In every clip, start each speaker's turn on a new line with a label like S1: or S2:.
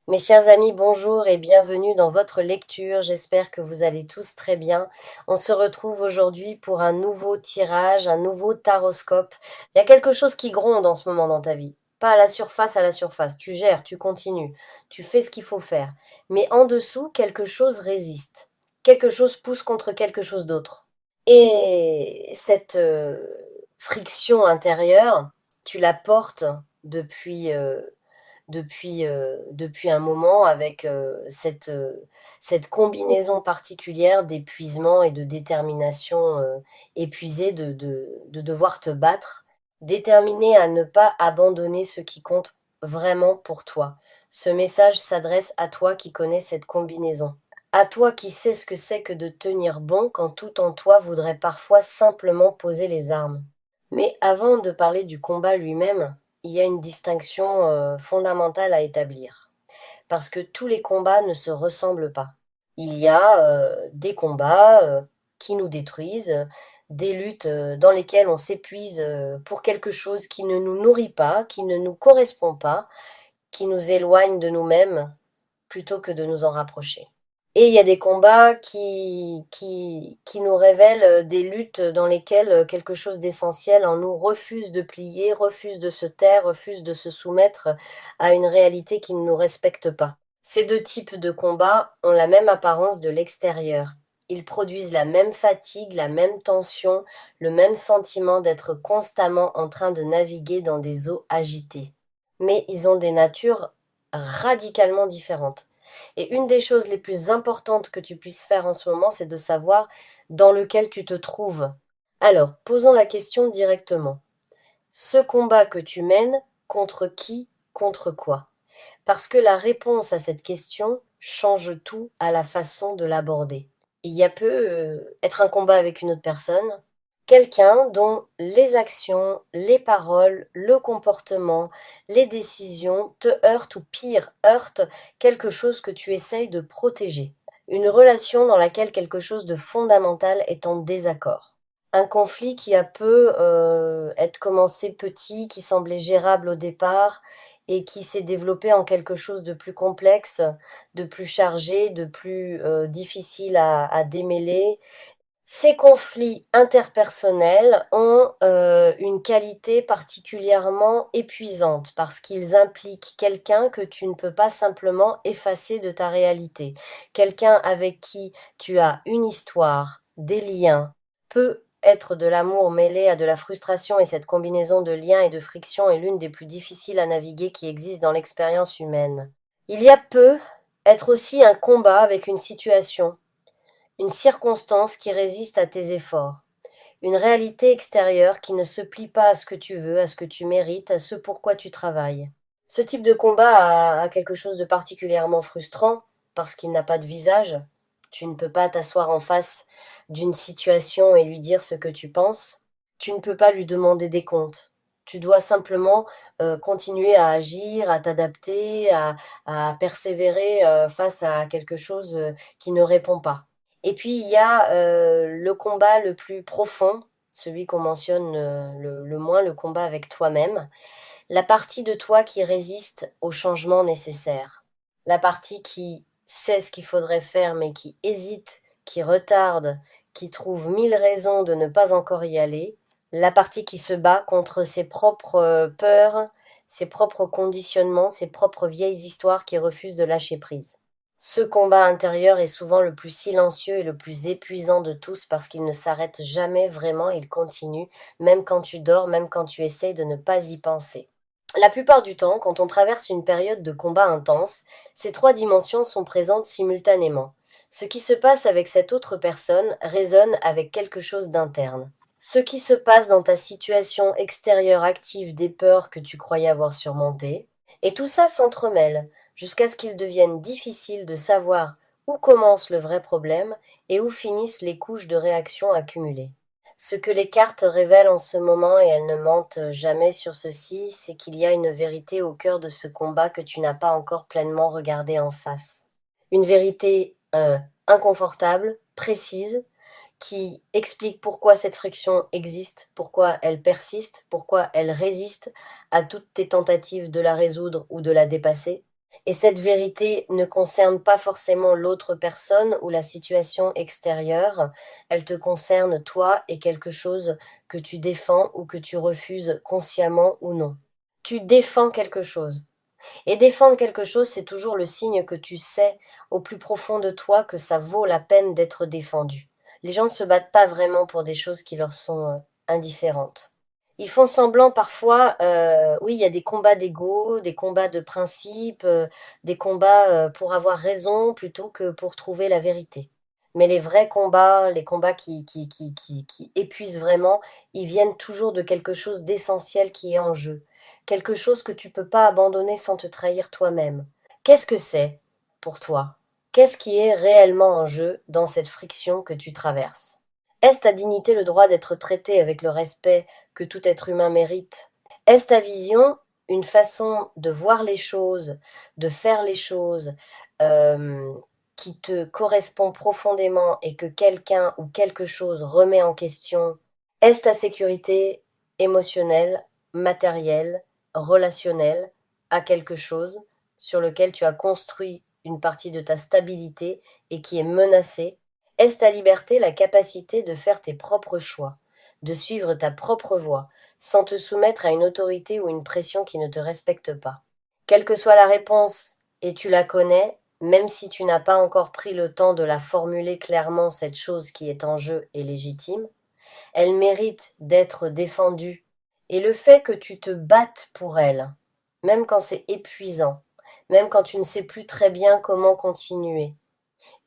S1: Mes chers amis, bonjour et bienvenue dans votre lecture. J'espère que vous allez tous très bien. On se retrouve aujourd'hui pour un nouveau tirage, un nouveau taroscope. Il y a quelque chose qui gronde en ce moment dans ta vie. Pas à la surface. Tu gères, tu continues, tu fais ce qu'il faut faire. Mais en dessous, quelque chose résiste. Quelque chose pousse contre quelque chose d'autre. Et cette friction intérieure, tu la portes depuis un moment avec cette combinaison particulière d'épuisement et de détermination épuisée de devoir te battre, déterminé à ne pas abandonner ce qui compte vraiment pour toi. Ce message s'adresse à toi qui connais cette combinaison. À toi qui sais ce que c'est que de tenir bon quand tout en toi voudrait parfois simplement poser les armes. Mais avant de parler du combat lui-même, il y a une distinction fondamentale à établir. Parce que tous les combats ne se ressemblent pas. Il y a des combats qui nous détruisent, des luttes dans lesquelles on s'épuise pour quelque chose qui ne nous nourrit pas, qui ne nous correspond pas, qui nous éloigne de nous-mêmes plutôt que de nous en rapprocher. Et il y a des combats qui nous révèlent des luttes dans lesquelles quelque chose d'essentiel en nous refuse de plier, refuse de se taire, refuse de se soumettre à une réalité qui ne nous respecte pas. Ces deux types de combats ont la même apparence de l'extérieur. Ils produisent la même fatigue, la même tension, le même sentiment d'être constamment en train de naviguer dans des eaux agitées. Mais ils ont des natures radicalement différentes. Et une des choses les plus importantes que tu puisses faire en ce moment, c'est de savoir dans lequel tu te trouves. Alors, posons la question directement. Ce combat que tu mènes, contre qui, contre quoi? Parce que la réponse à cette question change tout à la façon de l'aborder. Il y a peu être un combat avec une autre personne, quelqu'un dont les actions, les paroles, le comportement, les décisions te heurtent ou pire, heurtent quelque chose que tu essayes de protéger. Une relation dans laquelle quelque chose de fondamental est en désaccord. Un conflit qui a peu être commencé petit, qui semblait gérable au départ et qui s'est développé en quelque chose de plus complexe, de plus chargé, de plus difficile à démêler. Ces conflits interpersonnels ont une qualité particulièrement épuisante parce qu'ils impliquent quelqu'un que tu ne peux pas simplement effacer de ta réalité, quelqu'un avec qui tu as une histoire, des liens, peut être de l'amour mêlé à de la frustration et cette combinaison de liens et de friction est l'une des plus difficiles à naviguer qui existe dans l'expérience humaine. Il y a peu être aussi un combat avec une situation, une circonstance qui résiste à tes efforts, une réalité extérieure qui ne se plie pas à ce que tu veux, à ce que tu mérites, à ce pourquoi tu travailles. Ce type de combat a quelque chose de particulièrement frustrant parce qu'il n'a pas de visage. Tu ne peux pas t'asseoir en face d'une situation et lui dire ce que tu penses. Tu ne peux pas lui demander des comptes. Tu dois simplement continuer à agir, à t'adapter, à persévérer face à quelque chose qui ne répond pas. Et puis il y a le combat le plus profond, celui qu'on mentionne le moins, le combat avec toi-même, la partie de toi qui résiste au changement nécessaire, la partie qui sait ce qu'il faudrait faire mais qui hésite, qui retarde, qui trouve mille raisons de ne pas encore y aller, la partie qui se bat contre ses propres peurs, ses propres conditionnements, ses propres vieilles histoires qui refusent de lâcher prise. Ce combat intérieur est souvent le plus silencieux et le plus épuisant de tous parce qu'il ne s'arrête jamais vraiment, il continue, même quand tu dors, même quand tu essayes de ne pas y penser. La plupart du temps, quand on traverse une période de combat intense, ces trois dimensions sont présentes simultanément. Ce qui se passe avec cette autre personne résonne avec quelque chose d'interne. Ce qui se passe dans ta situation extérieure active des peurs que tu croyais avoir surmontées, et tout ça s'entremêle jusqu'à ce qu'il devienne difficile de savoir où commence le vrai problème et où finissent les couches de réaction accumulées. Ce que les cartes révèlent en ce moment, et elles ne mentent jamais sur ceci, c'est qu'il y a une vérité au cœur de ce combat que tu n'as pas encore pleinement regardé en face. Une vérité inconfortable, précise, qui explique pourquoi cette friction existe, pourquoi elle persiste, pourquoi elle résiste à toutes tes tentatives de la résoudre ou de la dépasser. Et cette vérité ne concerne pas forcément l'autre personne ou la situation extérieure, elle te concerne toi et quelque chose que tu défends ou que tu refuses consciemment ou non. Tu défends quelque chose. Et défendre quelque chose, c'est toujours le signe que tu sais au plus profond de toi que ça vaut la peine d'être défendu. Les gens ne se battent pas vraiment pour des choses qui leur sont indifférentes. Ils font semblant parfois, oui, il y a des combats d'ego, des combats de principe, des combats pour avoir raison plutôt que pour trouver la vérité. Mais les vrais combats, les combats qui épuisent vraiment, ils viennent toujours de quelque chose d'essentiel qui est en jeu. Quelque chose que tu peux pas abandonner sans te trahir toi-même. Qu'est-ce que c'est pour toi? Qu'est-ce qui est réellement en jeu dans cette friction que tu traverses? Est-ce ta dignité le droit d'être traité avec le respect que tout être humain mérite? Est-ce ta vision une façon de voir les choses, de faire les choses euh, qui te correspond profondément et que quelqu'un ou quelque chose remet en question? Est-ce ta sécurité émotionnelle, matérielle, relationnelle à quelque chose sur lequel tu as construit une partie de ta stabilité et qui est menacée? Est-ce ta liberté la capacité de faire tes propres choix, de suivre ta propre voie, sans te soumettre à une autorité ou une pression qui ne te respecte pas? Quelle que soit la réponse, et tu la connais, même si tu n'as pas encore pris le temps de la formuler clairement, cette chose qui est en jeu est légitime, elle mérite d'être défendue. Et le fait que tu te battes pour elle, même quand c'est épuisant, même quand tu ne sais plus très bien comment continuer,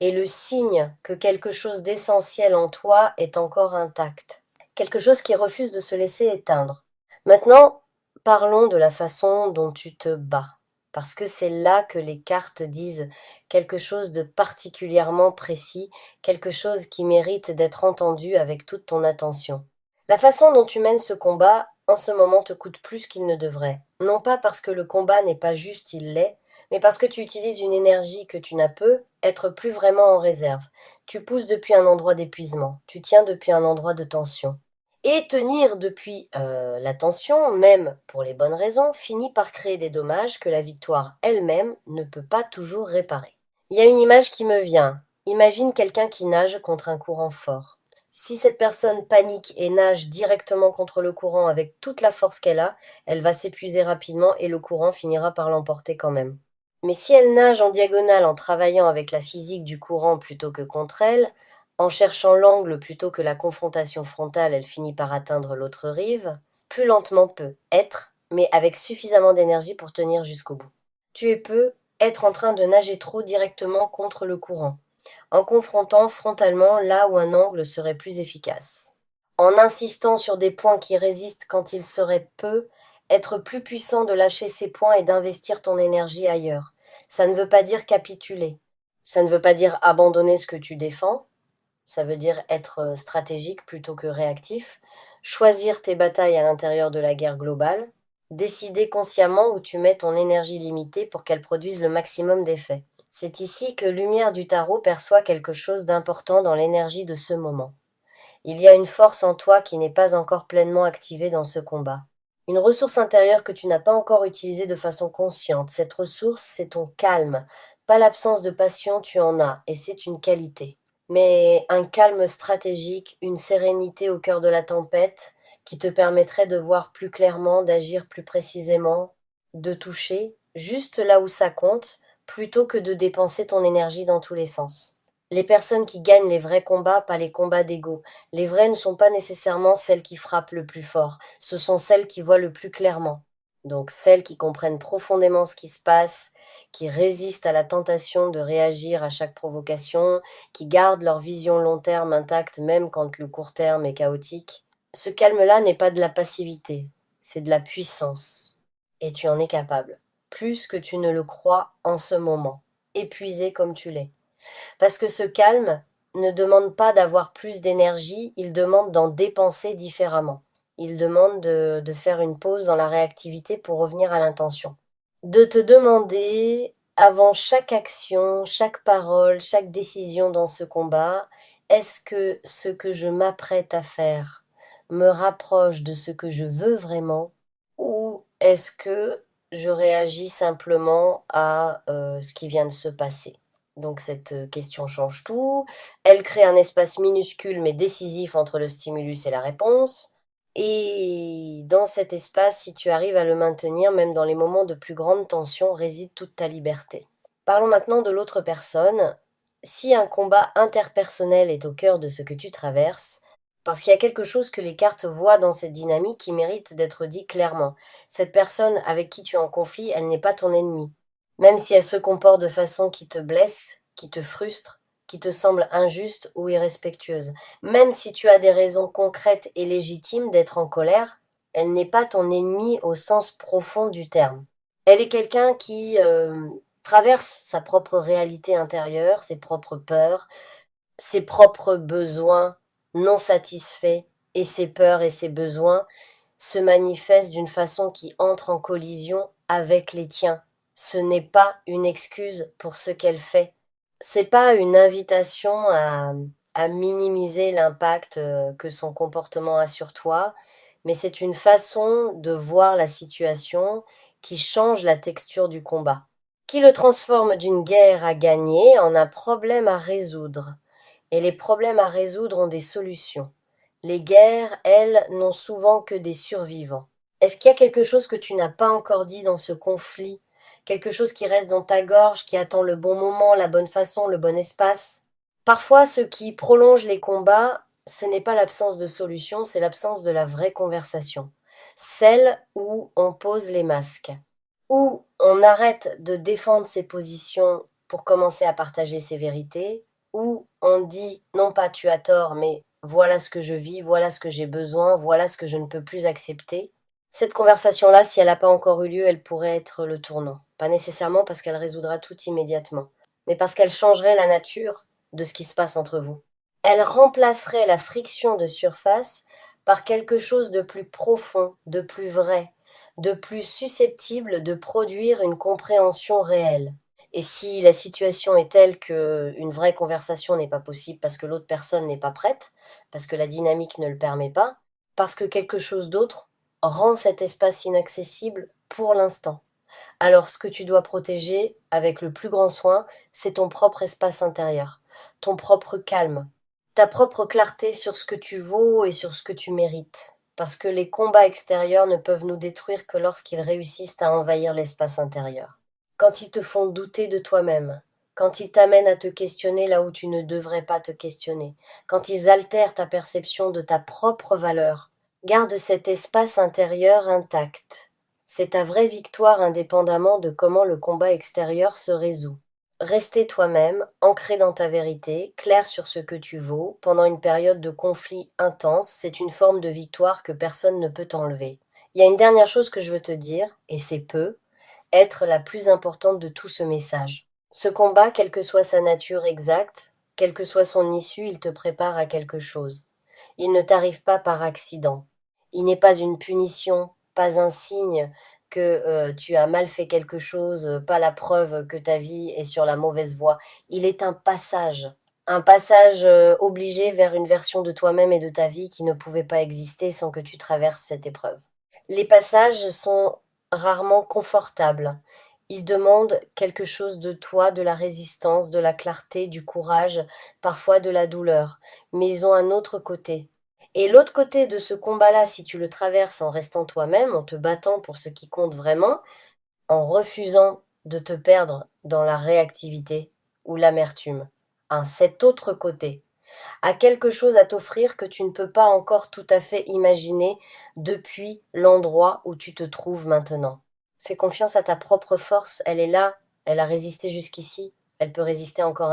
S1: est le signe que quelque chose d'essentiel en toi est encore intact. Quelque chose qui refuse de se laisser éteindre. Maintenant, parlons de la façon dont tu te bats. Parce que c'est là que les cartes disent quelque chose de particulièrement précis, quelque chose qui mérite d'être entendu avec toute ton attention. La façon dont tu mènes ce combat, en ce moment, te coûte plus qu'il ne devrait. Non pas parce que le combat n'est pas juste, il l'est, mais parce que tu utilises une énergie que tu n'as peu être plus vraiment en réserve. Tu pousses depuis un endroit d'épuisement, tu tiens depuis un endroit de tension. Et tenir depuis la tension, même pour les bonnes raisons, finit par créer des dommages que la victoire elle-même ne peut pas toujours réparer. Il y a une image qui me vient. Imagine quelqu'un qui nage contre un courant fort. Si cette personne panique et nage directement contre le courant avec toute la force qu'elle a, elle va s'épuiser rapidement et le courant finira par l'emporter quand même. Mais si elle nage en diagonale en travaillant avec la physique du courant plutôt que contre elle, en cherchant l'angle plutôt que la confrontation frontale, elle finit par atteindre l'autre rive, plus lentement peut être, mais avec suffisamment d'énergie pour tenir jusqu'au bout. Tuer peut être en train de nager trop directement contre le courant, en confrontant frontalement là où un angle serait plus efficace. En insistant sur des points qui résistent quand il serait peu, être plus puissant de lâcher ces points et d'investir ton énergie ailleurs. Ça ne veut pas dire capituler. Ça ne veut pas dire abandonner ce que tu défends. Ça veut dire être stratégique plutôt que réactif. Choisir tes batailles à l'intérieur de la guerre globale. Décider consciemment où tu mets ton énergie limitée pour qu'elle produise le maximum d'effet. C'est ici que Lumière du Tarot perçoit quelque chose d'important dans l'énergie de ce moment. Il y a une force en toi qui n'est pas encore pleinement activée dans ce combat. Une ressource intérieure que tu n'as pas encore utilisée de façon consciente. Cette ressource, c'est ton calme. Pas l'absence de passion, tu en as, et c'est une qualité. Mais un calme stratégique, une sérénité au cœur de la tempête, qui te permettrait de voir plus clairement, d'agir plus précisément, de toucher, juste là où ça compte, plutôt que de dépenser ton énergie dans tous les sens. Les personnes qui gagnent les vrais combats, pas les combats d'ego. Les vraies ne sont pas nécessairement celles qui frappent le plus fort, ce sont celles qui voient le plus clairement. Donc celles qui comprennent profondément ce qui se passe, qui résistent à la tentation de réagir à chaque provocation, qui gardent leur vision long terme intacte même quand le court terme est chaotique. Ce calme-là n'est pas de la passivité, c'est de la puissance. Et tu en es capable, plus que tu ne le crois en ce moment, épuisé comme tu l'es. Parce que ce calme ne demande pas d'avoir plus d'énergie, il demande d'en dépenser différemment. Il demande de faire une pause dans la réactivité pour revenir à l'intention. De te demander, avant chaque action, chaque parole, chaque décision dans ce combat, est-ce que ce que je m'apprête à faire me rapproche de ce que je veux vraiment, ou est-ce que je réagis simplement à, ce qui vient de se passer. Donc cette, question change tout. Elle crée un espace minuscule mais décisif entre le stimulus et la réponse et dans cet espace, si tu arrives à le maintenir, même dans les moments de plus grande tension, réside toute ta liberté. Parlons maintenant de l'autre personne. Si un combat interpersonnel est au cœur de ce que tu traverses, parce qu'il y a quelque chose que les cartes voient dans cette dynamique qui mérite d'être dit clairement. Cette personne avec qui tu es en conflit, elle n'est pas ton ennemi. Même si elle se comporte de façon qui te blesse, qui te frustre, qui te semble injuste ou irrespectueuse. Même si tu as des raisons concrètes et légitimes d'être en colère, elle n'est pas ton ennemi au sens profond du terme. Elle est quelqu'un qui traverse sa propre réalité intérieure, ses propres peurs, ses propres besoins non satisfaits et ses peurs et ses besoins se manifestent d'une façon qui entre en collision avec les tiens. Ce n'est pas une excuse pour ce qu'elle fait. C'est pas une invitation à minimiser l'impact que son comportement a sur toi, mais c'est une façon de voir la situation qui change la texture du combat, qui le transforme d'une guerre à gagner en un problème à résoudre. Et les problèmes à résoudre ont des solutions. Les guerres, elles, n'ont souvent que des survivants. Est-ce qu'il y a quelque chose que tu n'as pas encore dit dans ce conflit? Quelque chose qui reste dans ta gorge, qui attend le bon moment, la bonne façon, le bon espace? Parfois, ce qui prolonge les combats, ce n'est pas l'absence de solution, c'est l'absence de la vraie conversation. Celle où on pose les masques. Où on arrête de défendre ses positions pour commencer à partager ses vérités, où on dit non pas tu as tort, mais voilà ce que je vis, voilà ce que j'ai besoin, voilà ce que je ne peux plus accepter. Cette conversation-là, si elle n'a pas encore eu lieu, elle pourrait être le tournant. Pas nécessairement parce qu'elle résoudra tout immédiatement, mais parce qu'elle changerait la nature de ce qui se passe entre vous. Elle remplacerait la friction de surface par quelque chose de plus profond, de plus vrai, de plus susceptible de produire une compréhension réelle. Et si la situation est telle qu'une vraie conversation n'est pas possible parce que l'autre personne n'est pas prête, parce que la dynamique ne le permet pas, parce que quelque chose d'autre rend cet espace inaccessible pour l'instant. Alors ce que tu dois protéger avec le plus grand soin, c'est ton propre espace intérieur, ton propre calme, ta propre clarté sur ce que tu vaux et sur ce que tu mérites. Parce que les combats extérieurs ne peuvent nous détruire que lorsqu'ils réussissent à envahir l'espace intérieur. Quand ils te font douter de toi-même, quand ils t'amènent à te questionner là où tu ne devrais pas te questionner, quand ils altèrent ta perception de ta propre valeur, garde cet espace intérieur intact. C'est ta vraie victoire indépendamment de comment le combat extérieur se résout. Rester toi-même, ancré dans ta vérité, clair sur ce que tu vaux, pendant une période de conflit intense, c'est une forme de victoire que personne ne peut t'enlever. Il y a une dernière chose que je veux te dire, et c'est peu, être la plus importante de tout ce message. Ce combat, quelle que soit sa nature exacte, quelle que soit son issue, il te prépare à quelque chose. Il ne t'arrive pas par accident. Il n'est pas une punition, pas un signe que tu as mal fait quelque chose, pas la preuve que ta vie est sur la mauvaise voie. Il est un passage obligé vers une version de toi-même et de ta vie qui ne pouvait pas exister sans que tu traverses cette épreuve. Les passages sont rarement confortables. Ils demandent quelque chose de toi, de la résistance, de la clarté, du courage, parfois de la douleur, mais ils ont un autre côté. Et l'autre côté de ce combat-là, si tu le traverses en restant toi-même, en te battant pour ce qui compte vraiment, en refusant de te perdre dans la réactivité ou l'amertume, cet autre côté a quelque chose à t'offrir que tu ne peux pas encore tout à fait imaginer depuis l'endroit où tu te trouves maintenant. Fais confiance à ta propre force, elle est là, elle a résisté jusqu'ici, elle peut résister encore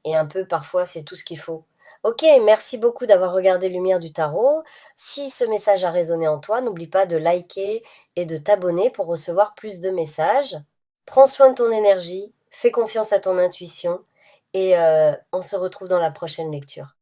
S1: et un peu parfois c'est tout ce qu'il faut. Ok, merci beaucoup d'avoir regardé Lumière du Tarot. Si ce message a résonné en toi, n'oublie pas de liker et de t'abonner pour recevoir plus de messages. Prends soin de ton énergie, fais confiance à ton intuition et on se retrouve dans la prochaine lecture.